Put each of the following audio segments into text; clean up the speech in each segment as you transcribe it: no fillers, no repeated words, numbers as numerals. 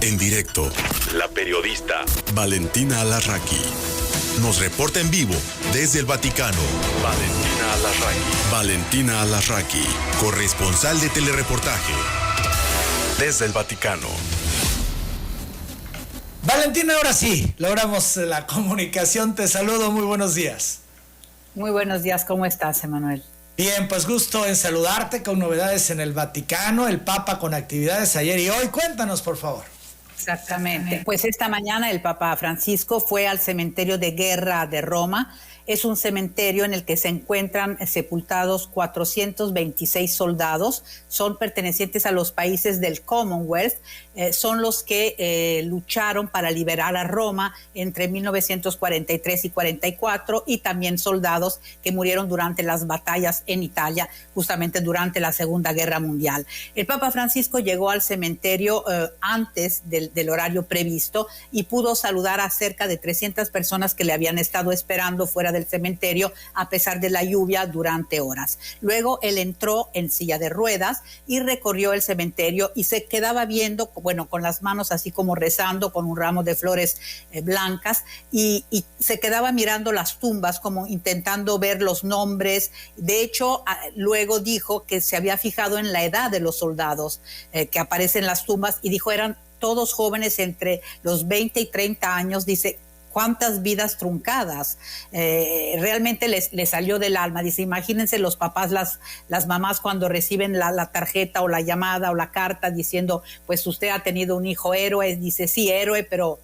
En directo, la periodista Valentina Alarraqui nos reporta en vivo desde el Vaticano. Valentina Alarraqui, corresponsal de telereportaje desde el Vaticano. Valentina, ahora sí, logramos la comunicación. Te saludo, muy buenos días. Muy buenos días, ¿cómo estás, Emanuel? Bien, pues gusto en saludarte con novedades en el Vaticano, el Papa con actividades ayer y hoy. Cuéntanos, por favor. Exactamente. Pues esta mañana el Papa Francisco fue al cementerio de guerra de Roma. Es un cementerio en el que se encuentran sepultados 426 soldados. Son pertenecientes a los países del Commonwealth. Son los que lucharon para liberar a Roma entre 1943 y 44, y también soldados que murieron durante las batallas en Italia, justamente durante la Segunda Guerra Mundial. El Papa Francisco llegó al cementerio antes del horario previsto y pudo saludar a cerca de 300 personas que le habían estado esperando fuera del cementerio a pesar de la lluvia durante horas. Luego él entró en silla de ruedas y recorrió el cementerio y se quedaba viendo, bueno, con las manos así como rezando, con un ramo de flores blancas, y se quedaba mirando las tumbas como intentando ver los nombres. De hecho, luego dijo que se había fijado en la edad de los soldados que aparecen en las tumbas y dijo eran todos jóvenes entre los 20 y 30 años. Dice, cuántas vidas truncadas. Realmente les salió del alma. Dice, imagínense los papás, las mamás cuando reciben la tarjeta o la llamada o la carta diciendo, pues usted ha tenido un hijo héroe. Dice, sí, héroe, pero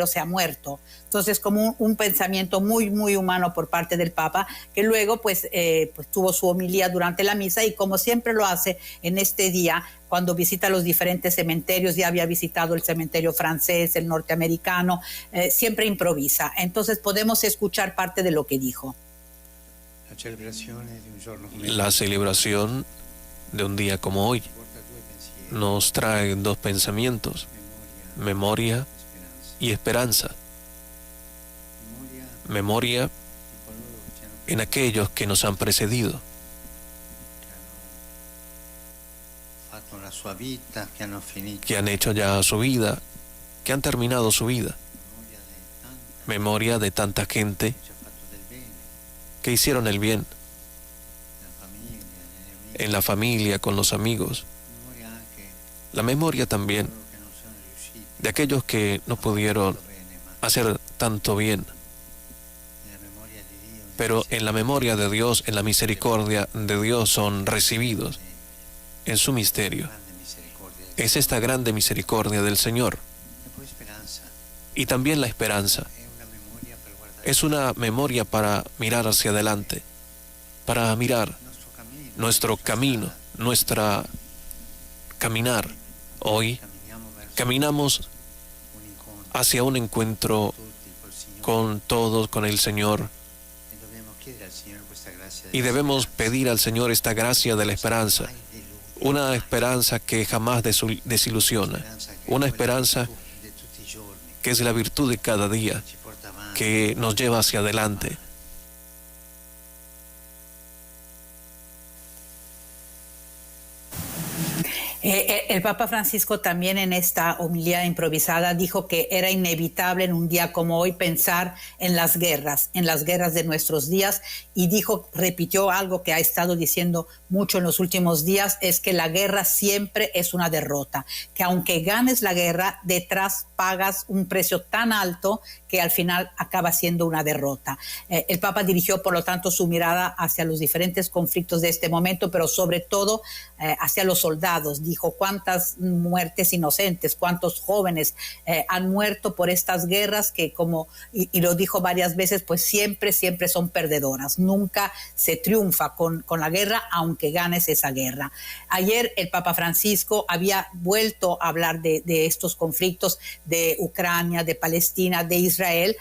se ha muerto. Entonces, como un pensamiento muy, muy humano por parte del Papa, que luego pues tuvo su homilía durante la misa, y como siempre lo hace en este día, cuando visita los diferentes cementerios, ya había visitado el cementerio francés, el norteamericano, siempre improvisa. Entonces podemos escuchar parte de lo que dijo. La celebración de un día como hoy nos trae dos pensamientos: memoria y esperanza. Memoria en aquellos que nos han precedido, que han hecho ya su vida, que han terminado su vida. Memoria de tanta gente que hicieron el bien, en la familia, con los amigos. La memoria también de aquellos que no pudieron hacer tanto bien, pero en la memoria de Dios, en la misericordia de Dios, son recibidos en su misterio. Es esta grande misericordia del Señor. Y también la esperanza. Es una memoria para mirar hacia adelante, para mirar nuestro camino, nuestra caminar. Hoy caminamos hacia un encuentro con todos, con el Señor, y debemos pedir al Señor esta gracia de la esperanza, una esperanza que jamás desilusiona, una esperanza que es la virtud de cada día, que nos lleva hacia adelante. El Papa Francisco también en esta homilía improvisada dijo que era inevitable en un día como hoy pensar en las guerras de nuestros días, y repitió algo que ha estado diciendo mucho en los últimos días, es que la guerra siempre es una derrota, que aunque ganes la guerra, detrás pagas un precio tan alto que al final acaba siendo una derrota. El Papa dirigió, por lo tanto, su mirada hacia los diferentes conflictos de este momento, pero sobre todo hacia los soldados. Dijo, cuántas muertes inocentes, cuántos jóvenes han muerto por estas guerras que, y lo dijo varias veces, pues siempre son perdedoras. Nunca se triunfa con la guerra, aunque ganes esa guerra. Ayer el Papa Francisco había vuelto a hablar de estos conflictos de Ucrania, de Palestina, de Israel,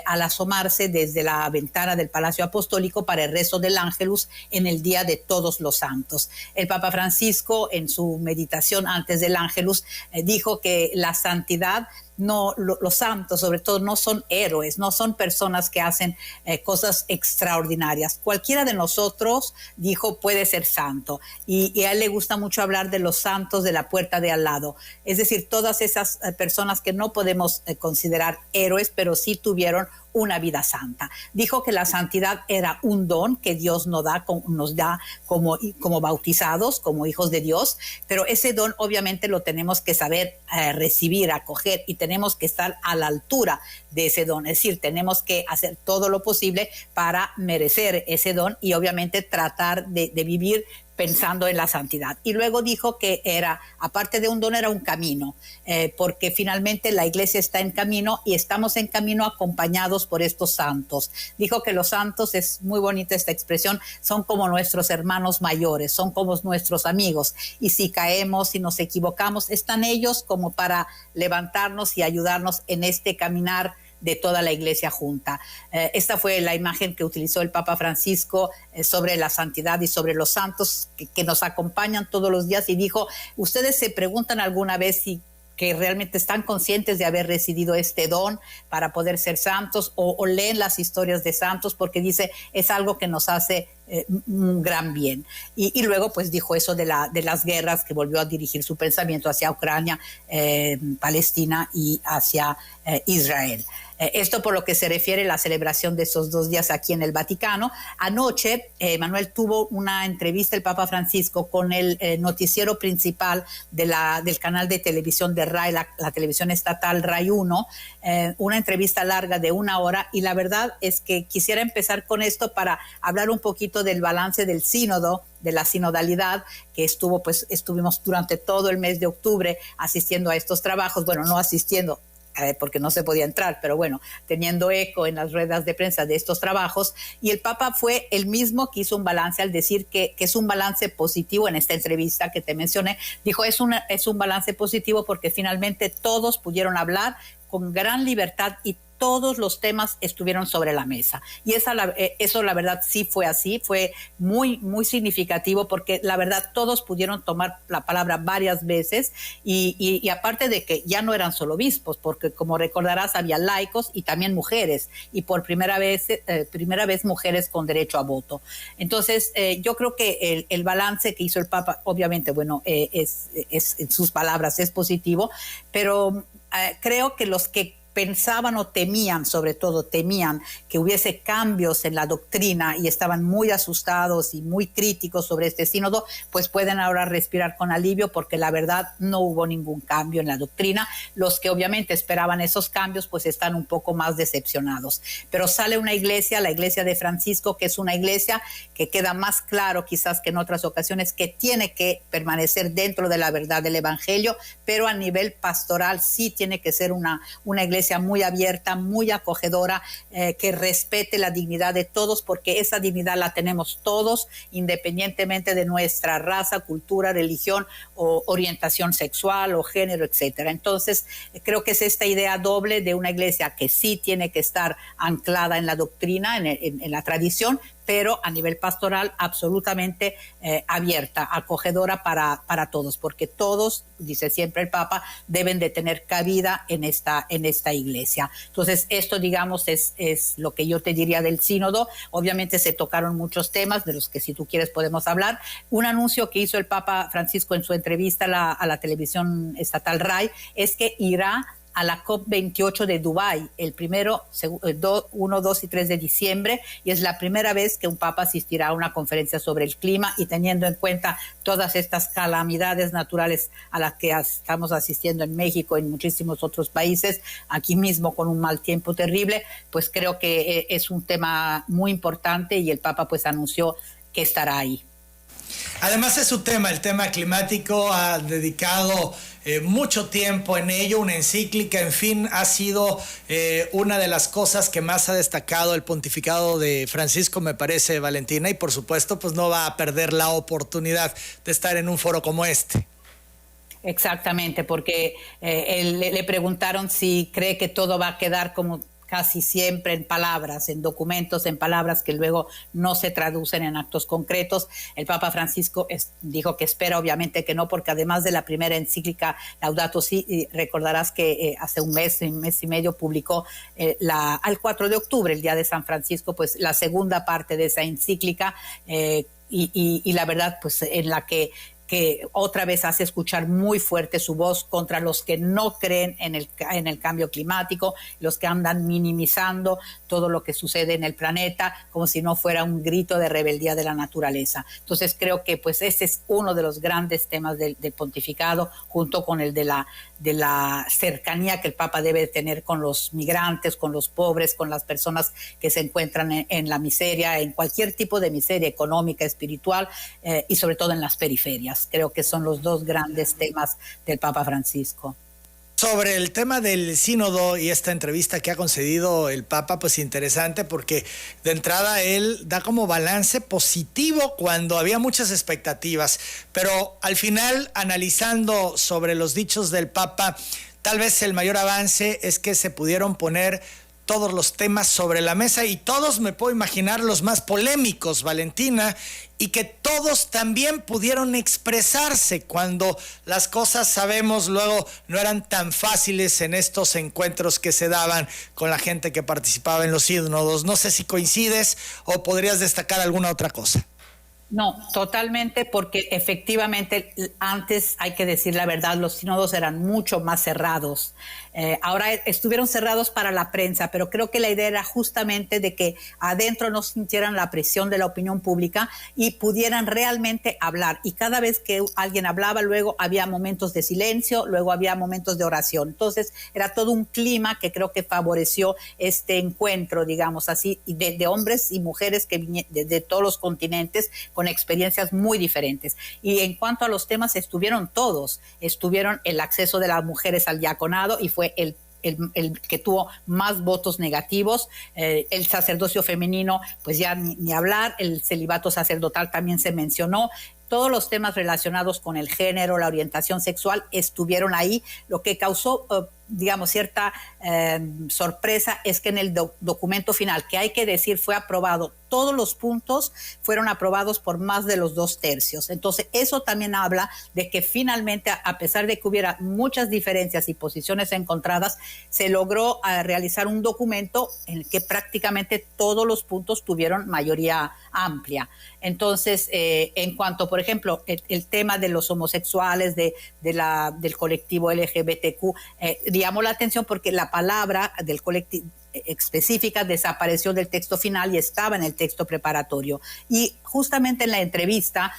al asomarse desde la ventana del Palacio Apostólico para el rezo del Ángelus en el Día de Todos los Santos. El Papa Francisco, en su meditación antes del Ángelus, dijo que la santidad los santos sobre todo no son héroes, no son personas que hacen cosas extraordinarias. Cualquiera de nosotros, dijo, puede ser santo, y a él le gusta mucho hablar de los santos de la puerta de al lado, es decir, todas esas personas que no podemos considerar héroes, pero sí tuvieron una vida santa. Dijo que la santidad era un don que Dios nos da como bautizados, como hijos de Dios, pero ese don obviamente lo tenemos que saber recibir, acoger, y tenemos que estar a la altura de ese don, es decir, tenemos que hacer todo lo posible para merecer ese don y obviamente tratar de vivir pensando en la santidad. Y luego dijo que era, aparte de un don, era un camino, porque finalmente la iglesia está en camino y estamos en camino acompañados por estos santos. Dijo que los santos, es muy bonita esta expresión, son como nuestros hermanos mayores, son como nuestros amigos, y si caemos, si nos equivocamos, están ellos como para levantarnos y ayudarnos en este caminar de toda la iglesia junta. Esta fue la imagen que utilizó el Papa Francisco sobre la santidad y sobre los santos que nos acompañan todos los días, y dijo, ustedes se preguntan alguna vez si que realmente están conscientes de haber recibido este don para poder ser santos, o leen las historias de santos, porque dice, es algo que nos hace un gran bien. Y luego pues dijo eso de las guerras, que volvió a dirigir su pensamiento hacia Ucrania, Palestina y hacia Israel. Esto por lo que se refiere a la celebración de esos 2 días aquí en el Vaticano. Anoche, Manuel, tuvo una entrevista el Papa Francisco con el noticiero principal del canal de televisión de RAI, la televisión estatal RAI 1, una entrevista larga de 1 hora, y la verdad es que quisiera empezar con esto para hablar un poquito del balance del sínodo, de la sinodalidad, que estuvimos durante todo el mes de octubre asistiendo a estos trabajos, bueno, no asistiendo, porque no se podía entrar, pero bueno, teniendo eco en las ruedas de prensa de estos trabajos, y el Papa fue el mismo que hizo un balance al decir que es un balance positivo. En esta entrevista que te mencioné, dijo, es un balance positivo porque finalmente todos pudieron hablar con gran libertad y todos los temas estuvieron sobre la mesa. Y eso la verdad sí fue así, fue muy, muy significativo, porque la verdad todos pudieron tomar la palabra varias veces, y aparte de que ya no eran solo obispos, porque como recordarás había laicos y también mujeres, y por primera vez mujeres con derecho a voto. Entonces yo creo que el balance que hizo el Papa, obviamente, bueno, es en sus palabras es positivo, pero creo que los que pensaban o temían, sobre todo temían que hubiese cambios en la doctrina y estaban muy asustados y muy críticos sobre este sínodo, pues pueden ahora respirar con alivio, porque la verdad no hubo ningún cambio en la doctrina. Los que obviamente esperaban esos cambios pues están un poco más decepcionados. Pero sale una iglesia, la iglesia de Francisco, que es una iglesia que queda más claro quizás que en otras ocasiones que tiene que permanecer dentro de la verdad del Evangelio, pero a nivel pastoral sí tiene que ser una iglesia muy abierta, muy acogedora, que respete la dignidad de todos, porque esa dignidad la tenemos todos, independientemente de nuestra raza, cultura, religión o orientación sexual o género, etcétera. Entonces, creo que es esta idea doble de una iglesia que sí tiene que estar anclada en la doctrina, en la tradición, pero a nivel pastoral absolutamente abierta, acogedora para todos, porque todos, dice siempre el Papa, deben de tener cabida en esta iglesia. Entonces, esto, digamos, es lo que yo te diría del sínodo. Obviamente se tocaron muchos temas de los que, si tú quieres, podemos hablar. Un anuncio que hizo el Papa Francisco en su entrevista a la televisión estatal RAI es que irá a la COP28 de Dubái, el 1, 2 y 3 de diciembre, y es la primera vez que un papa asistirá a una conferencia sobre el clima, y teniendo en cuenta todas estas calamidades naturales a las que estamos asistiendo en México, en muchísimos otros países, aquí mismo con un mal tiempo terrible, pues creo que es un tema muy importante, y el papa pues anunció que estará ahí. Además es su tema, el tema climático, ha dedicado mucho tiempo en ello, una encíclica, en fin, ha sido una de las cosas que más ha destacado el pontificado de Francisco, me parece, Valentina, y por supuesto pues no va a perder la oportunidad de estar en un foro como este. Exactamente, porque le preguntaron si cree que todo va a quedar como casi siempre en palabras, en documentos, en palabras que luego no se traducen en actos concretos. El Papa Francisco dijo que espera, obviamente que no, porque además de la primera encíclica Laudato Si, recordarás que hace un mes y medio publicó al 4 de octubre, el día de San Francisco, pues la segunda parte de esa encíclica, y la verdad, pues en la que otra vez hace escuchar muy fuerte su voz contra los que no creen en el cambio climático, los que andan minimizando todo lo que sucede en el planeta como si no fuera un grito de rebeldía de la naturaleza. Entonces creo que pues ese es uno de los grandes temas del pontificado, junto con el de la cercanía que el Papa debe tener con los migrantes, con los pobres, con las personas que se encuentran en la miseria, en cualquier tipo de miseria económica, espiritual, y sobre todo en las periferias. Creo que son los dos grandes temas del Papa Francisco. Sobre el tema del sínodo y esta entrevista que ha concedido el Papa, pues interesante, porque de entrada él da como balance positivo cuando había muchas expectativas, pero al final, analizando sobre los dichos del Papa, tal vez el mayor avance es que se pudieron poner todos los temas sobre la mesa, y todos, me puedo imaginar, los más polémicos, Valentina, y que todos también pudieron expresarse cuando las cosas, sabemos, luego no eran tan fáciles en estos encuentros que se daban con la gente que participaba en los sínodos. No sé si coincides o podrías destacar alguna otra cosa. No, totalmente, porque efectivamente antes, hay que decir la verdad, los sínodos eran mucho más cerrados. Ahora estuvieron cerrados para la prensa, pero creo que la idea era justamente de que adentro no sintieran la presión de la opinión pública y pudieran realmente hablar. Y cada vez que alguien hablaba, luego había momentos de silencio, luego había momentos de oración. Entonces era todo un clima que creo que favoreció este encuentro, digamos así, de hombres y mujeres que de todos los continentes, con experiencias muy diferentes. Y en cuanto a los temas, estuvieron todos. Estuvieron el acceso de las mujeres al diaconado, y fue el que tuvo más votos negativos. El sacerdocio femenino, pues ya ni hablar. El celibato sacerdotal también se mencionó. Todos los temas relacionados con el género, la orientación sexual, estuvieron ahí. Lo que causó, digamos, cierta sorpresa es que en el documento final, que hay que decir fue aprobado, todos los puntos fueron aprobados por más de los 2/3. Entonces eso también habla de que finalmente, a pesar de que hubiera muchas diferencias y posiciones encontradas, se logró realizar un documento en el que prácticamente todos los puntos tuvieron mayoría amplia. Entonces, en cuanto, por ejemplo, el tema de los homosexuales, del colectivo LGBTQ, llamó la atención porque la palabra del colectivo específica desapareció del texto final y estaba en el texto preparatorio. Y justamente en la entrevista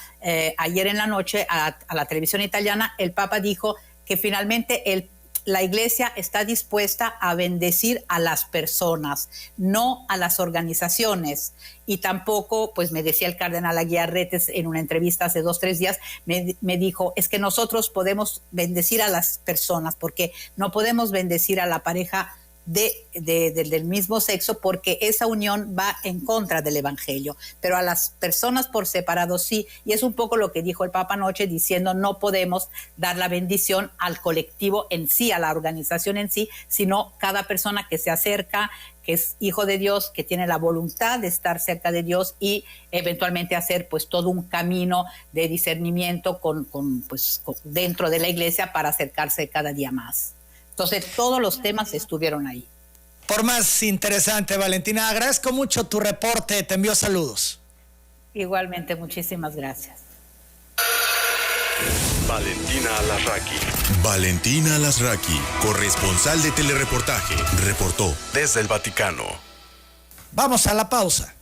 ayer en la noche a la televisión italiana, el Papa dijo que finalmente la Iglesia está dispuesta a bendecir a las personas, no a las organizaciones. Y tampoco, pues me decía el cardenal Aguiarretes en una entrevista hace 2-3 días, me dijo, es que nosotros podemos bendecir a las personas, porque no podemos bendecir a la pareja del mismo sexo, porque esa unión va en contra del Evangelio, pero a las personas por separado sí. Y es un poco lo que dijo el Papa anoche, diciendo no podemos dar la bendición al colectivo en sí, a la organización en sí, sino cada persona que se acerca, que es hijo de Dios, que tiene la voluntad de estar cerca de Dios y eventualmente hacer pues todo un camino de discernimiento dentro de la Iglesia para acercarse cada día más. Entonces, todos los temas estuvieron ahí. Por más interesante, Valentina, agradezco mucho tu reporte, te envío saludos. Igualmente, muchísimas gracias. Valentina Alasraqui. Valentina Alasraqui, corresponsal de Telereportaje, reportó desde el Vaticano. Vamos a la pausa.